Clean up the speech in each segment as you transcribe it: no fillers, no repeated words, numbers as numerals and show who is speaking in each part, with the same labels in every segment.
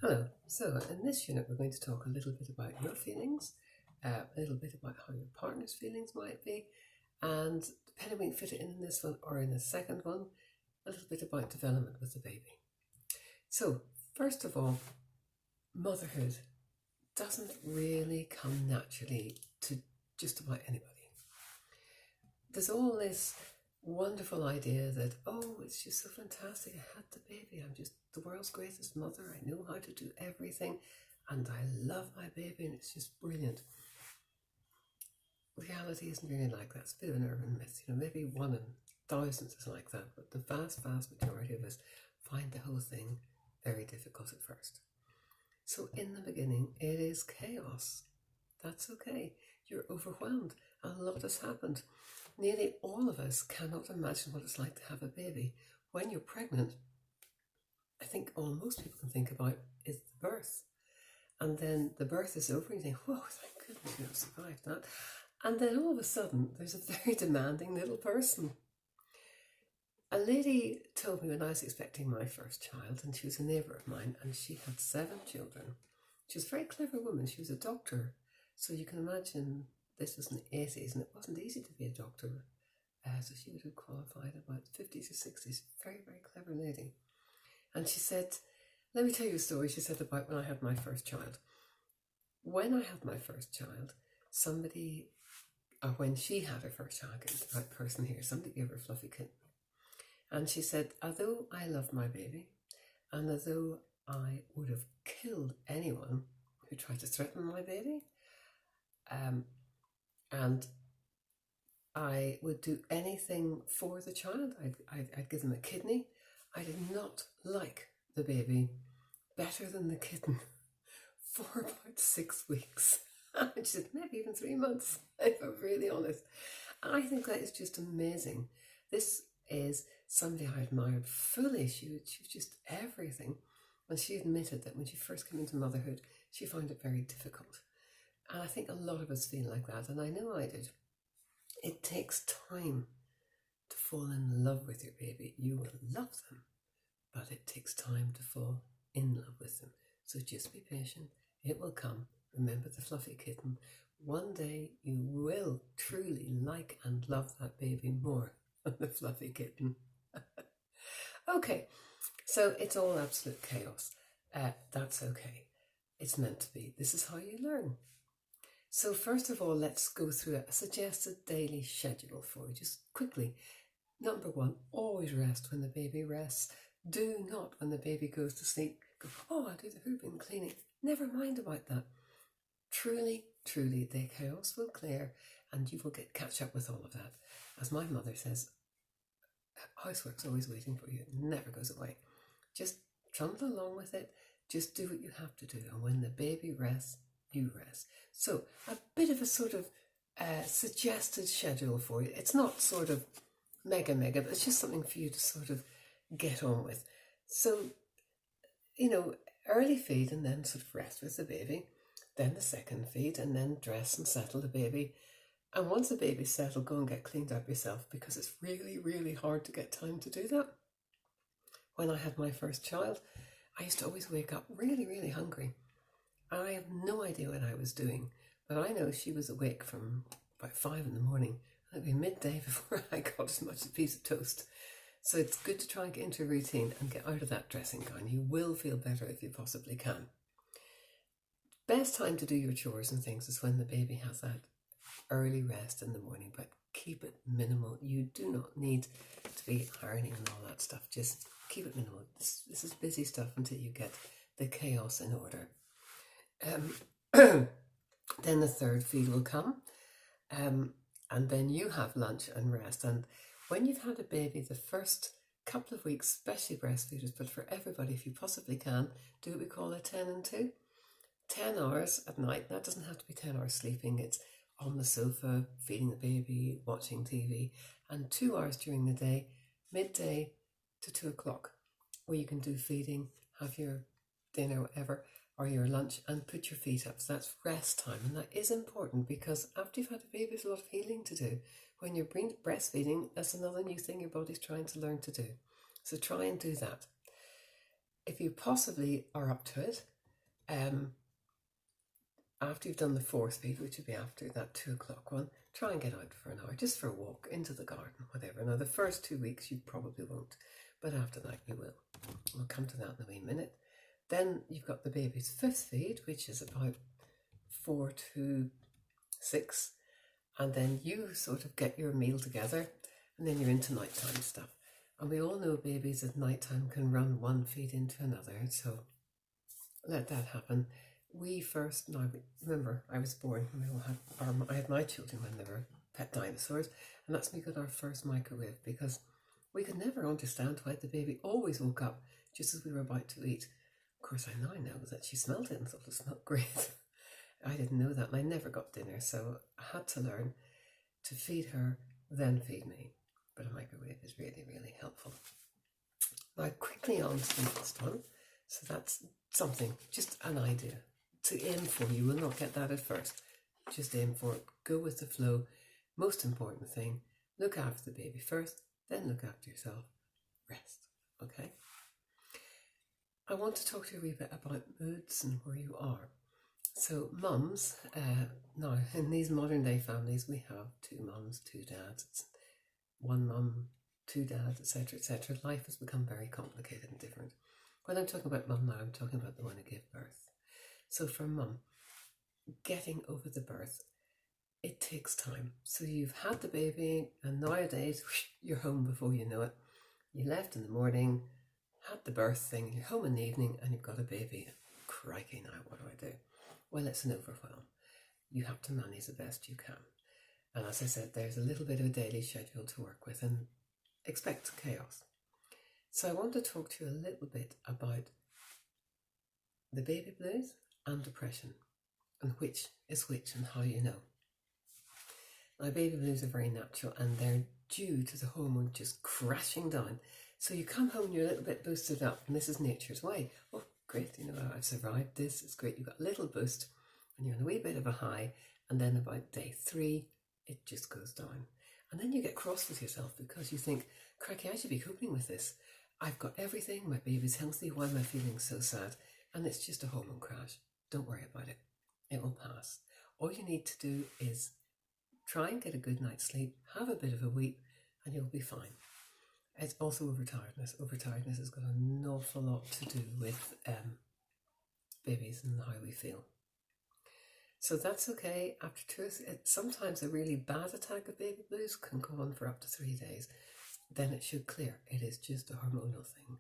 Speaker 1: Hello. So in this unit we're going to talk a little bit about your feelings, a little bit about how your partner's feelings might be, and depending on we fit it in this one or in the second one, a little bit about development with the baby. So first of all, motherhood doesn't really come naturally to just about anybody. There's all this wonderful idea that, oh, it's just so fantastic, I had the baby, I'm just the world's greatest mother, I know how to do everything, and I love my baby, and it's just brilliant. Reality isn't really like that. It's a bit of an urban myth, maybe 1 in thousands is like that, but the vast majority of us find the whole thing very difficult at first. So in the beginning, it is chaos. That's okay. You're overwhelmed. A lot has happened. Nearly all of us cannot imagine what it's like to have a baby. When you're pregnant, I think all most people can think about is the birth. And then the birth is over and you think, whoa, thank goodness you have survived that. And then all of a sudden, there's a very demanding little person. A lady told me when I was expecting my first child, and she was a neighbour of mine, and she had 7 children. She was a very clever woman. She was a doctor. So you can imagine this was in the 80s, and it wasn't easy to be a doctor. So she would have qualified about the 50s or 60s. Very, very clever lady. And she said, let me tell you a story, she said, about when I had my first child. When I had my first child, when she had her first child, getting the right person here, somebody gave her a fluffy kitten. And she said, although I love my baby, and although I would have killed anyone who tried to threaten my baby, and I would do anything for the child, I'd give them a kidney, I did not like the baby better than the kitten for about 6 weeks. She said, maybe even 3 months, if I'm really honest. I think that is just amazing. This is somebody I admired fully. She was just everything. And she admitted that when she first came into motherhood, she found it very difficult. And I think a lot of us feel like that, and I know I did. It takes time to fall in love with your baby. You will love them, but it takes time to fall in love with them. So just be patient. It will come. Remember the fluffy kitten. One day you will truly like and love that baby more than the fluffy kitten. Okay, so it's all absolute chaos. That's okay. It's meant to be. This is how you learn. So first of all, let's go through a suggested daily schedule for you, just quickly. Number 1, always rest when the baby rests. Do not, when the baby goes to sleep, go, oh, I'll do the hooping, cleaning. Never mind about that. Truly, truly, the chaos will clear and you will catch up with all of that. As my mother says, housework's always waiting for you. It never goes away. Just trundle along with it. Just do what you have to do. And when the baby rests, you rest. So a bit of a sort of suggested schedule for you. It's not sort of mega, but it's just something for you to sort of get on with. So, early feed and then sort of rest with the baby. Then the second feed and then dress and settle the baby. And once the baby's settled, go and get cleaned up yourself, because it's really, really hard to get time to do that. When I had my first child, I used to always wake up really, really hungry. And I have no idea what I was doing, but I know she was awake from about 5 in the morning. It'd be midday before I got as much as a piece of toast. So it's good to try and get into a routine and get out of that dressing gown. You will feel better if you possibly can. Best time to do your chores and things is when the baby has that early rest in the morning, but keep it minimal. You do not need to be ironing and all that stuff. Just keep it minimal. This is busy stuff until you get the chaos in order. Then the third feed will come, and then you have lunch and rest. And when you've had a baby, the first couple of weeks, especially breastfeeders, but for everybody, if you possibly can, do what we call a 10 and 2. 10 hours at night. That doesn't have to be 10 hours sleeping. It's on the sofa, feeding the baby, watching TV, and 2 hours during the day, midday to 2 o'clock, where you can do feeding, have your dinner, whatever, or your lunch, and put your feet up. So that's rest time, and that is important, because after you've had a baby, there's a lot of healing to do. When you're breastfeeding, that's another new thing your body's trying to learn to do. So try and do that. if you possibly are up to it, after you've done the 4th feed, which would be after that 2 o'clock one, try and get out for an hour, just for a walk into the garden, whatever. Now, the first 2 weeks you probably won't, but after that you will. We'll come to that in a wee minute. Then you've got the baby's 5th feed, which is about 4 to 6, and then you sort of get your meal together, and then you're into nighttime stuff. And we all know babies at nighttime can run one feed into another, so let that happen. We first, now remember, I was born when we all had I had my children when they were pet dinosaurs, and that's when we got our first microwave, because we could never understand why the baby always woke up just as we were about to eat. Of course, I now know that she smelled it and thought it smelled great. I didn't know that, and I never got dinner, so I had to learn to feed her, then feed me. But a microwave is really, really helpful. Now, quickly on to the next one. So that's something, just an idea to aim for. You will not get that at first. Just aim for it. Go with the flow. Most important thing, look after the baby first, then look after yourself. Rest. Okay? I want to talk to you a wee bit about moods and where you are. So mums, now in these modern day families, we have 2 mums, 2 dads. It's 1 mum, 2 dads, etc., etc. Life has become very complicated and different. When I'm talking about mum now, I'm talking about the one who gave birth. So for mum, getting over the birth, it takes time. So you've had the baby, and nowadays you're home before you know it. You left in the morning, had the birth thing, you're home in the evening, and you've got a baby. Crikey now, what do I do? Well, it's an overwhelm. You have to manage the best you can. And as I said, there's a little bit of a daily schedule to work with, and expect chaos. So I want to talk to you a little bit about the baby blues and depression, and which is which and how you know. Now, baby blues are very natural, and they're due to the hormone just crashing down. So you come home and you're a little bit boosted up, and this is nature's way. Oh, great, I've survived this, it's great. You've got a little boost, and you're in a wee bit of a high, and then about day 3, it just goes down. And then you get cross with yourself because you think, crikey, I should be coping with this. I've got everything, my baby's healthy, why am I feeling so sad? And it's just a hormone crash. Don't worry about it. It will pass. All you need to do is try and get a good night's sleep, have a bit of a weep, and you'll be fine. It's also overtiredness. Overtiredness has got an awful lot to do with babies and how we feel. So that's okay. After 2, sometimes a really bad attack of baby blues can go on for up to 3 days. Then it should clear. It is just a hormonal thing.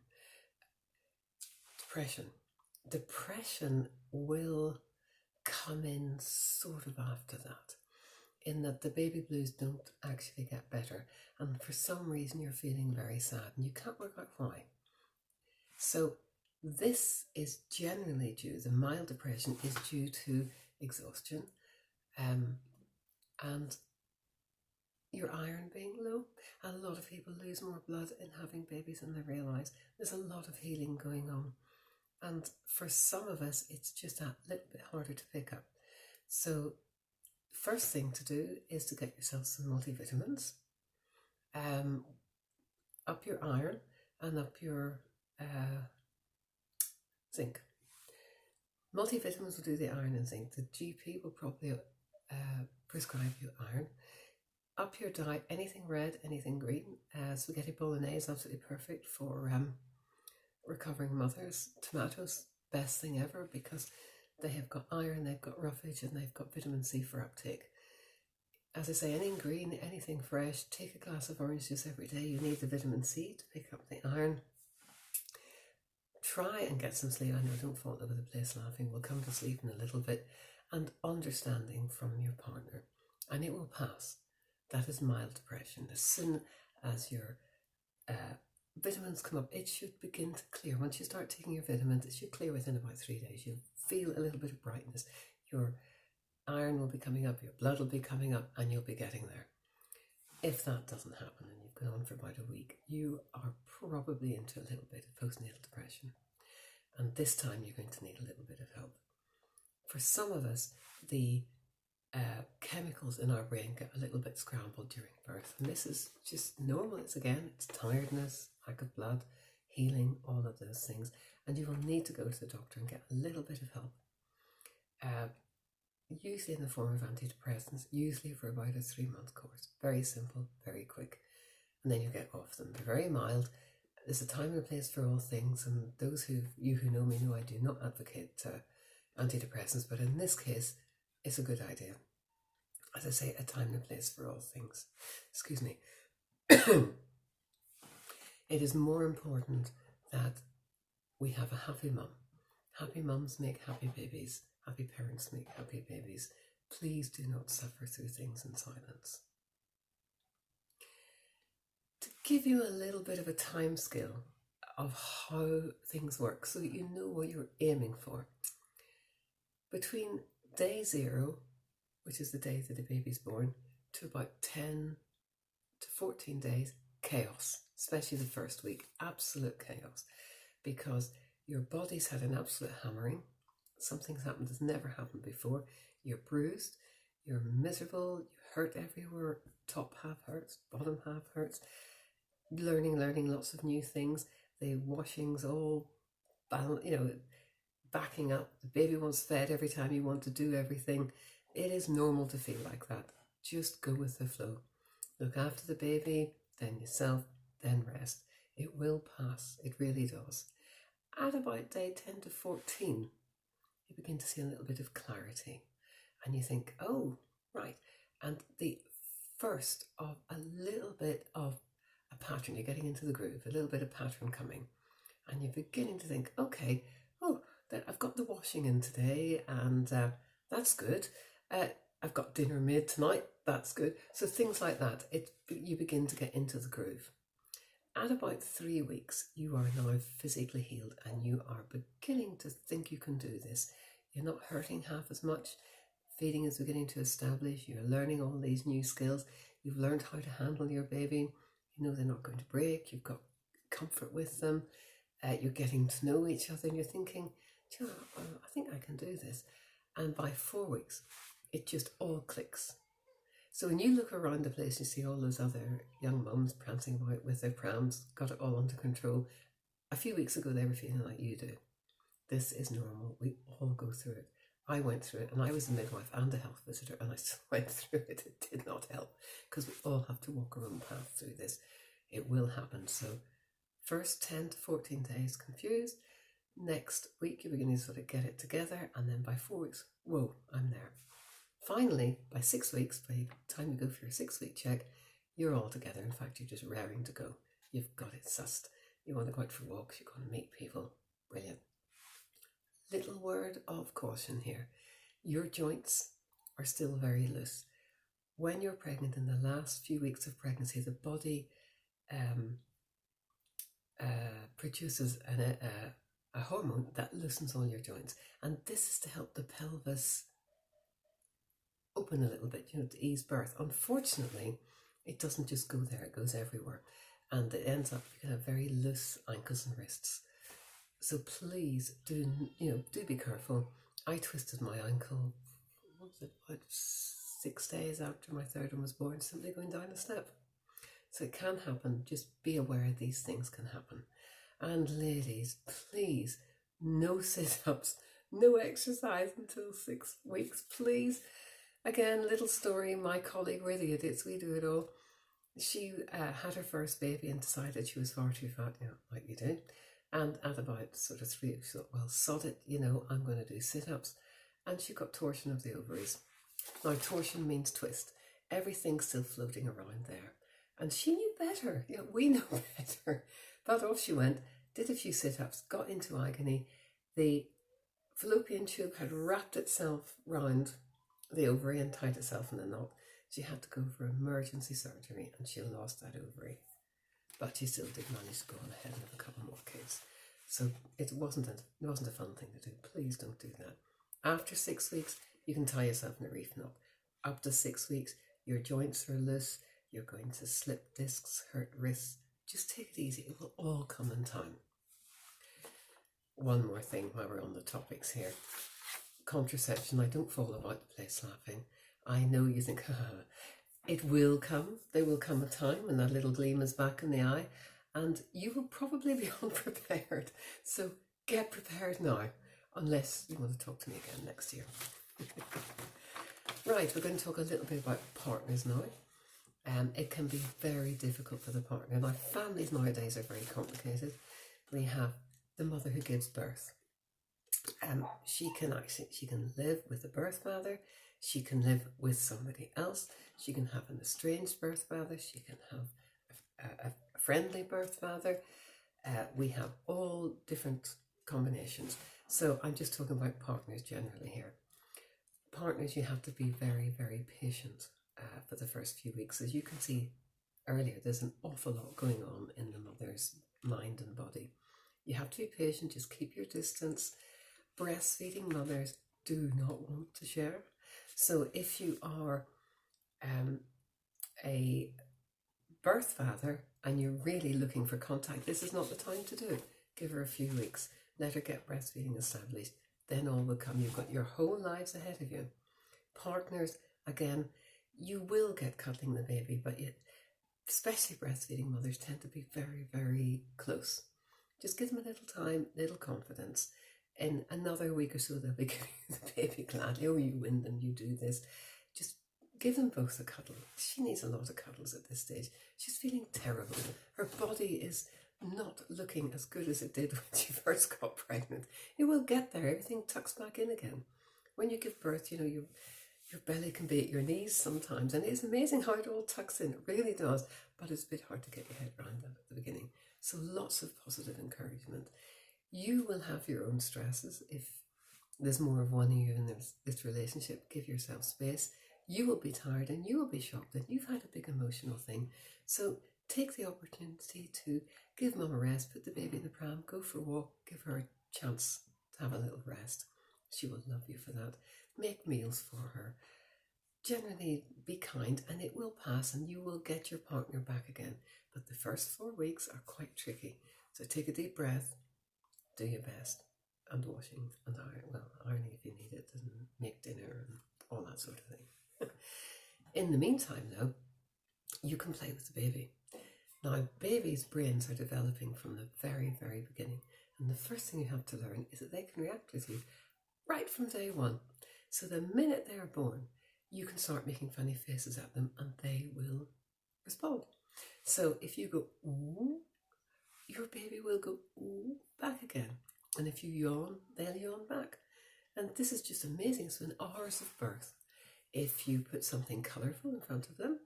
Speaker 1: Depression will come in sort of after that, in that the baby blues don't actually get better, and for some reason you're feeling very sad and you can't work out why. So this is generally due, the mild depression is due to exhaustion and your iron being low. A lot of people lose more blood in having babies than they realise. There's a lot of healing going on, and for some of us it's just a little bit harder to pick up. So first thing to do is to get yourself some multivitamins, up your iron and up your zinc. Multivitamins will do the iron and zinc. The GP will probably prescribe you iron. Up your diet, anything red, anything green. Spaghetti bolognese, absolutely perfect for recovering mothers. Tomatoes, best thing ever, because they have got iron, they've got roughage, and they've got vitamin C for uptake. As I say, anything green, anything fresh. Take a glass of orange juice every day. You need the vitamin C to pick up the iron. Try and get some sleep. I know, don't fall over the place laughing. We'll come to sleep in a little bit. And understanding from your partner. And it will pass. That is mild depression. As soon as your vitamins come up, it should begin to clear. Once you start taking your vitamins, it should clear within about 3 days. You'll feel a little bit of brightness. Your iron will be coming up, your blood will be coming up, and you'll be getting there. If that doesn't happen and you've gone on for about a week, you are probably into a little bit of postnatal depression. And this time you're going to need a little bit of help. For some of us, the chemicals in our brain get a little bit scrambled during birth, and this is just normal. It's tiredness, lack of blood, healing, all of those things, and you will need to go to the doctor and get a little bit of help. Usually in the form of antidepressants, usually for about a 3-month course. Very simple, very quick. And then you get off them. They're very mild. There's a time and place for all things, and those who know me know I do not advocate antidepressants, but in this case, it's a good idea. As I say, a time and place for all things. Excuse me. It is more important that we have a happy mum. Happy mums make happy babies. Happy parents make happy babies. Please do not suffer through things in silence. To give you a little bit of a time scale of how things work so that you know what you're aiming for. Between day 0, which is the day that the baby's born, to about 10 to 14 days, chaos, especially the first week, absolute chaos, because your body's had an absolute hammering. Something's happened that's never happened before. You're bruised, you're miserable, you hurt everywhere, top half hurts, bottom half hurts. Learning lots of new things. The washing's all, backing up. The baby wants fed every time you want to do everything. It is normal to feel like that. Just go with the flow. Look after the baby, then yourself, then rest. It will pass. It really does. At about day 10 to 14, you begin to see a little bit of clarity. And you think, oh, right. And the first of a little bit of a pattern, you're getting into the groove, a little bit of pattern coming. And you're beginning to think, okay, I've got the washing in today, and that's good. I've got dinner made tonight, that's good. So things like that, you begin to get into the groove. At about 3 weeks, you are now physically healed and you are beginning to think you can do this. You're not hurting half as much. Feeding is beginning to establish. You're learning all these new skills. You've learned how to handle your baby. You know they're not going to break. You've got comfort with them. You're getting to know each other and you're thinking, I think I can do this. And by 4 weeks, it just all clicks. So when you look around the place, you see all those other young mums prancing about with their prams, got it all under control. A few weeks ago, they were feeling like you do. This is normal. We all go through it. I went through it, and I was a midwife and a health visitor, and I still went through it. It did not help, because we all have to walk our own path through this. It will happen. So first 10 to 14 days confused. Next week, you're beginning to sort of get it together, and then by 4 weeks, whoa, I'm there. Finally, by 6 weeks, by the time you go for your 6-week check, you're all together. In fact, you're just raring to go. You've got it sussed. You want to go out for walks, you're going to meet people. Brilliant. Little word of caution here. Your joints are still very loose. When you're pregnant, in the last few weeks of pregnancy, the body produces a hormone that loosens all your joints. And this is to help the pelvis open a little bit, to ease birth. Unfortunately, it doesn't just go there, it goes everywhere. And it ends up, you can have very loose ankles and wrists. So please do be careful. I twisted my ankle, about 6 days after my third one was born, simply going down a step. So it can happen. Just be aware these things can happen. And ladies, please, no sit-ups, no exercise until 6 weeks, please. Again, little story, my colleague, we're the idiots, we do it all. She had her first baby and decided she was far too fat, like you do. And at about sort of 3 weeks, she thought, well, sod it, I'm going to do sit-ups. And she got torsion of the ovaries. Now, torsion means twist. Everything's still floating around there. And she knew better. We know better. But off she went, did a few sit-ups, got into agony. The fallopian tube had wrapped itself round the ovary and tied itself in a knot. She had to go for emergency surgery and she lost that ovary. But she still did manage to go on ahead and have a couple more kids. So it wasn't a fun thing to do. Please don't do that. After 6 weeks, you can tie yourself in a reef knot. Up to 6 weeks, your joints are loose. You're going to slip discs, hurt wrists. Just take it easy. It will all come in time. One more thing while we're on the topics here. Contraception. I don't fall about the place laughing. I know you think, it will come. There will come a time when that little gleam is back in the eye and you will probably be unprepared. So get prepared now, unless you want to talk to me again next year. Right, we're going to talk a little bit about partners now. It can be very difficult for the partner. Now, families nowadays are very complicated. We have the mother who gives birth. She can live with the birth father. She can live with somebody else. She can have an estranged birth father. She can have a friendly birth father. We have all different combinations. So I'm just talking about partners generally here. Partners, you have to be very, very patient for the first few weeks. As you can see earlier, there's an awful lot going on in the mother's mind and body. You have to be patient, just keep your distance. Breastfeeding mothers do not want to share. So if you are a birth father and you're really looking for contact, this is not the time to do it. Give her a few weeks, let her get breastfeeding established, then all will come. You've got your whole lives ahead of you. Partners, again, you will get cuddling the baby, but especially breastfeeding mothers tend to be very, very close. Just give them a little time, little confidence. In another week or so, they'll be giving the baby gladly. Oh, you win and you do this. Just give them both a cuddle. She needs a lot of cuddles at this stage. She's feeling terrible. Her body is not looking as good as it did when she first got pregnant. It will get there. Everything tucks back in again. When you give birth, you know, your belly can be at your knees sometimes, and it's amazing how it all tucks in. It really does, but it's a bit hard to get your head around that at the beginning. So lots of positive encouragement. You will have your own stresses if there's more of one of you in this relationship. Give yourself space. You will be tired and you will be shocked that you've had a big emotional thing. So take the opportunity to give mum a rest, put the baby in the pram, go for a walk, give her a chance to have a little rest. She will love you for that. Make meals for her. Generally be kind and it will pass and you will get your partner back again. But the first 4 weeks are quite tricky. So take a deep breath, do your best, and washing and ironing if you need it, and make dinner and all that sort of thing. In the meantime though, you can play with the baby. Now, babies' brains are developing from the very, very beginning. And the first thing you have to learn is that they can react with you right from day one. So the minute they are born, you can start making funny faces at them and they will respond. So if you go, ooh, your baby will go, ooh, back again. And if you yawn, they'll yawn back. And this is just amazing. So in hours of birth, if you put something colourful in front of them,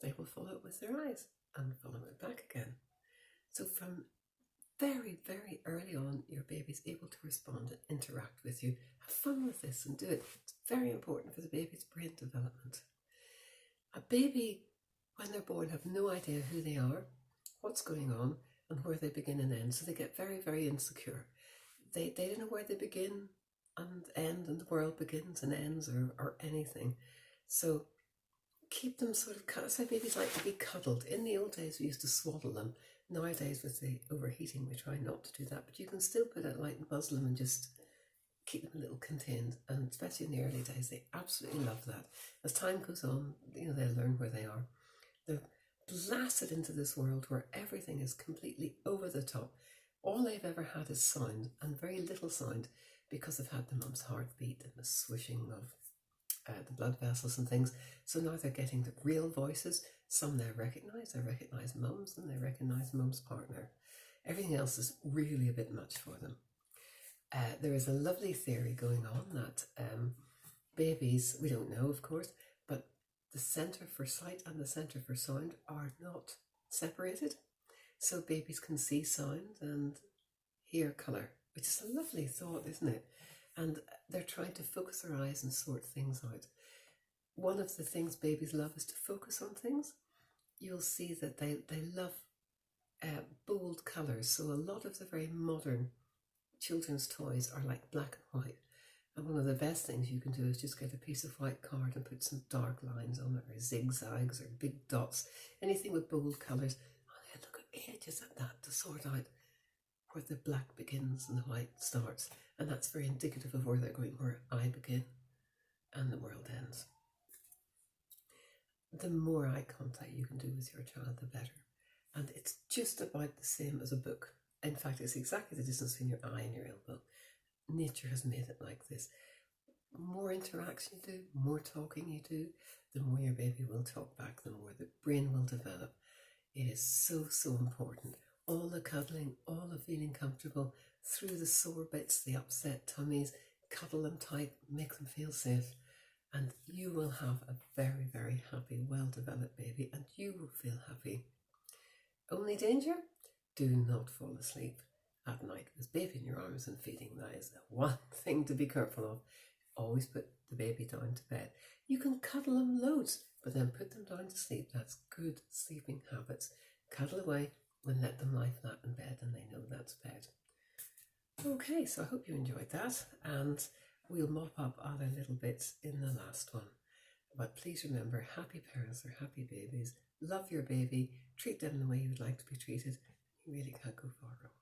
Speaker 1: they will follow it with their eyes and follow it back again. So from very, very early on, your baby's able to respond and interact with you. Have fun with this and do it. It's very important for the baby's brain development. A baby, when they're born, have no idea who they are, what's going on, and where they begin and end. So they get very, very insecure. They don't know where they begin and end, and the world begins and ends or anything. So keep them sort of, that's why babies like to be cuddled. In the old days, we used to swaddle them. Nowadays, with the overheating, we try not to do that. But you can still put out light and muzzle them and just keep them a little contained. And especially in the early days, they absolutely love that. As time goes on, you know, they'll learn where they are. They're blasted into this world where everything is completely over the top. All they've ever had is sound, and very little sound, because they've had the mum's heartbeat and the swishing of the blood vessels and things. So now they're getting the real voices. Some they recognise mum's, and they recognise mum's partner. Everything else is really a bit much for them. There is a lovely theory going on that babies, we don't know of course, but the centre for sight and the centre for sound are not separated. So babies can see sound and hear colour, which is a lovely thought, isn't it? And they're trying to focus their eyes and sort things out. One of the things babies love is to focus on things. You'll see that they love bold colours. So a lot of the very modern children's toys are like black and white. And one of the best things you can do is just get a piece of white card and put some dark lines on it, or zigzags, or big dots, anything with bold colours. Oh, they look at ages at that to sort out where the black begins and the white starts. And that's very indicative of where they're going, where I begin and the world ends. The more eye contact you can do with your child, the better. And it's just about the same as a book. In fact, it's exactly the distance between your eye and your elbow. Nature has made it like this. The more interaction you do, more talking you do, the more your baby will talk back, the more the brain will develop. It is so, so important. All the cuddling, all the feeling comfortable, through the sore bits, the upset tummies, cuddle them tight, make them feel safe, and you will have a very, very happy, well-developed baby, and you will feel happy. Only danger? Do not fall asleep at night with baby in your arms and feeding. That is the one thing to be careful of. Always put the baby down to bed. You can cuddle them loads, but then put them down to sleep. That's good sleeping habits. Cuddle away and let them lie flat in bed, and they know that's bed. Okay, so I hope you enjoyed that, and we'll mop up other little bits in the last one. But please remember, happy parents are happy babies. Love your baby, treat them the way you'd like to be treated. You really can't go far wrong.